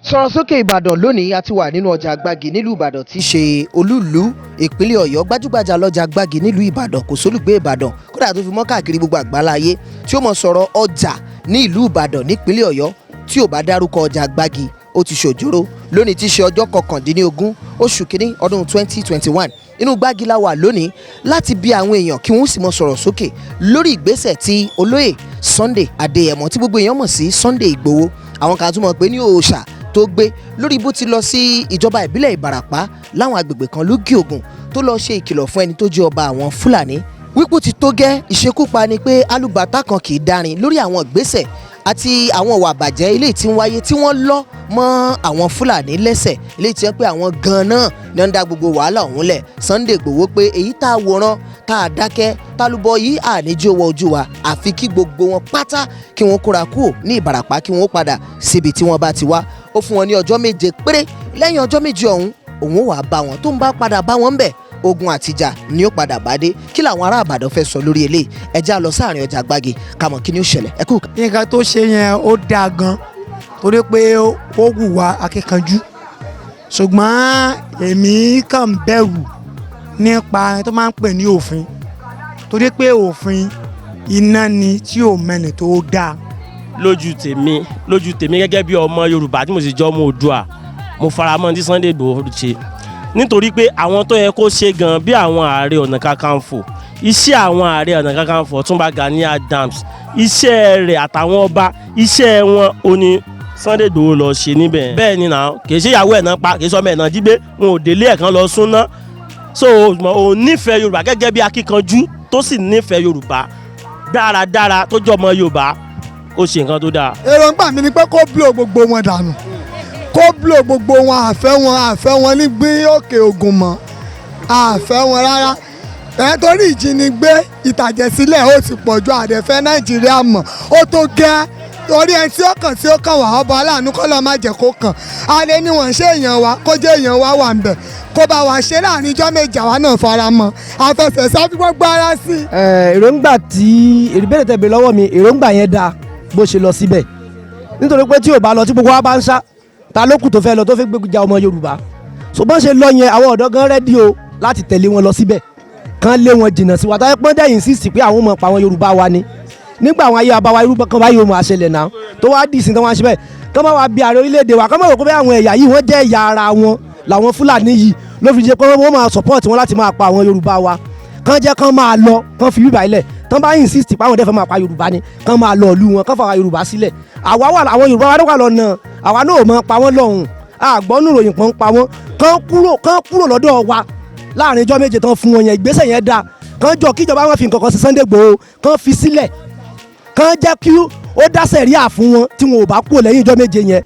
Sọ̀rọ̀ sókè Ìbàdàn lónìí a ti wà nínú ọjà Gbági nílùú Ìbàdàn tí í ṣe olúùlú ìpínlẹ̀ Ọ̀yọ́. Gbajúgbajà lọ́jà Gbági nílùú Ìbàdàn kò sólùgbé Ìbàdàn kódà tó fi mọ́ káàkiri gbogbo àgbáláyé tí ó mọ̀ sọ̀rọ̀ ọjà ní ìlú Ìbàdàn nípínlẹ̀ Ọ̀yọ́ tí ò bá dárúkọ ọjà Gbági ó ti ṣòjóró. Lónìí tí í ṣe ọjọ́ 19 oṣù kínní ọdún 2021 inú Gbági la wà lónìí láti bi àwọn èèyàn kí wọ́n sì mọ̀ sọ̀rọ̀ sókè lórí ìgbésẹ̀ tí olóyè Sunday Adéyẹmọ tí gbogbo èèyàn mọ̀ sí Sunday Ìgbòho, àwọn kan tún mọ̀ pé ní òòṣà, tó gbé lórí bó ti lọ sí ìjọba ìbílẹ̀ Ìbàràpá láwọn agbègbè kan lókè Ògùn tó lọ ṣe ìkìlọ̀ fún ẹni tó jẹ́ ọba àwọn Fúlàní wípé ti tó gẹ́ ìṣekúpa ni pé alùbàtà kan kì í darin lórí àwọn ìgbésẹ̀ àti àwọn ìwà àbàjẹ́ ilé tí ń wáyé tí wọ́n lọ́ mọ́ àwọn Fúlàní lẹ́sẹ̀ ilé tí wọ́n pé àwọn gan-an náà ń dá gbogbo wàhálà ọ̀hún lẹ̀. Sunday Ìgbòho pé èyí tá a wòran tá a dákẹ́ tálùbọ̀ yìí àníjó wọ ojú wa àfi kí gbogbo wọn pátá kí wọ́n kóra kúrò ní Ìbàràpá kí wọ́n padà síbi tí wọ́n bá ti wá. Ó fún wọn ní ọjọ́ 7 péré lẹ́yìn ọjọ́ 7 ọ̀hún òun wàá bá wọn tó ń bá padà bá wọn bẹ̀ ogun àtìjà ni ó padà bá dé. Kí làwọn ará Ìbàdàn fẹ́ sọ lórí eléyìí? ẹ já lọ sáàrin ọjà Gbági ká mọ̀ kí ni ó ṣẹlẹ̀. ẹ kú. nǹkan tó ṣe yẹn ó dáa gan torí pé ó wùwà akíkanjú ṣùgbọ́n èmi kàn bẹ̀rù nípa tó máa ń pè ní òfin torí pé òfin iná ni tí ò mẹ́ni tó dáa. lójú tèmi gẹ́gẹ́ bí ọmọ Yorùbá tí mo sì jẹ́ ọmọ Oòduà mo faramọ́ tí Sunday Igboho ṣe nítorí pé àwọn tó yẹ kó ṣe gan bí àwọn Ààrẹ Ọ̀nà Kakanfò, iṣẹ́ àwọn Ààrẹ Ọ̀nà Kakanfò Ọ̀túnba Gani Adams, iṣẹ́ rẹ̀ àtàwọn ọba iṣẹ́ wọn ò ní Sunday Igboho lọ ṣe níbẹ̀. bẹ́ẹ̀ ni náà kì í ṣe ìyàwó ẹ̀ náà pa kì í sọmọ ẹ̀ náà jí gbé wọn ò délé ẹ̀ kan lọ súnná. so ò nífẹ̀ẹ́ Yorùbá gẹ́gẹ́ bí akíkanjú tó sì nífẹ̀ẹ́ Yorùbá dáradára tó jọ ọmọ Yorùbá ó ṣe nǹkan tó dáa. èròǹgbà mi ni pé kó blow gbogbo wọn dànù, kó blow gbogbo wọn, àfẹ́ wọn ní gbé òkè Ògùn mọ́, àfẹ́ wọn rárá. torí ìjínigbé ìtàjẹ̀sílẹ̀ ó ti pọ̀jù àdẹ̀fẹ́ Nàìjíríà mọ̀ ó tó gẹ́ torí ẹni tí ó kàn wá ọba aláàánú kọ́ lọ́ọ́ má jẹ́ kó kàn á lé níwọ̀n ṣé èèyàn wa kó jẹ́ èèyàn wa wà ń bẹ̀ kó bá wa ṣe láàrin ijọ́ méjì àwa náà fara mọ́ àfẹsẹ̀ sáfì gbogbo ara sí. èròǹgbà tí ìbéèrè tẹ́ bèèrè lọ́wọ́ mi èròǹgbà yẹn dáa bó ṣe lọ síbẹ̀ nítorí pé tí ò bá lọ tí gbogbo wa bá ń sá ta ló kù tó fẹ́ lọ tó fẹ́ gbéjà ọmọ Yorùbá ṣùgbọ́n ṣe lọ yẹn àwọn ọ̀dọ́ gan rẹ́dí o láti tẹ̀lé wọn lọ síbẹ̀ kán lé wọn jìnnà sí wa táyé pọ́n dẹ́yìn insist pé àwọn ọmọ pa àwọn Yorùbá wa ni nígbà àwọn ayé àbáwá irú kan báyìí ó máa ṣẹlẹ̀ náà tó wá dì sí tí wọ́n ṣe bẹ́ẹ̀ kán bá wa bí ààrẹ orílẹ̀-èdè wa kán bá wò pé àwọn ẹ̀yà yìí wọ́n jẹ́ ẹ̀yà ara wọn làwọn Fúlàní yìí ló fi jẹ́ pé wọ́n máa support wọn láti máa pa àwọn Yorùbá wa kán jẹ́ kán máa lọ kán fi bíbá ilẹ̀ tán bá insist pé àwọn dẹ́fẹ́ máa pa Yorùbá ni kán máa lọ ìlú wọn kán fà wá Yorùbá sílẹ̀ àwa wà àwọn Yorùbá wa wà lọ́nà àwa náà ò mọ̀ pa wọ́n lọ́hùn àgbọ́nù ròyìn kan pa wọ́n kán kúrò lọ́dọ̀ wa láàrin ijọ́ méje tán fún wọn yẹn ìgbésẹ̀ yẹn dáa kán jọ kíjọba wọn fi nǹkan kan sí Sunday Igboho kán fi sílẹ̀ kán jẹ́ kí ó dá sẹ̀ríà fún wọn tí wọn ò bá kúrò lẹ́yìn ijọ́ méje yẹn.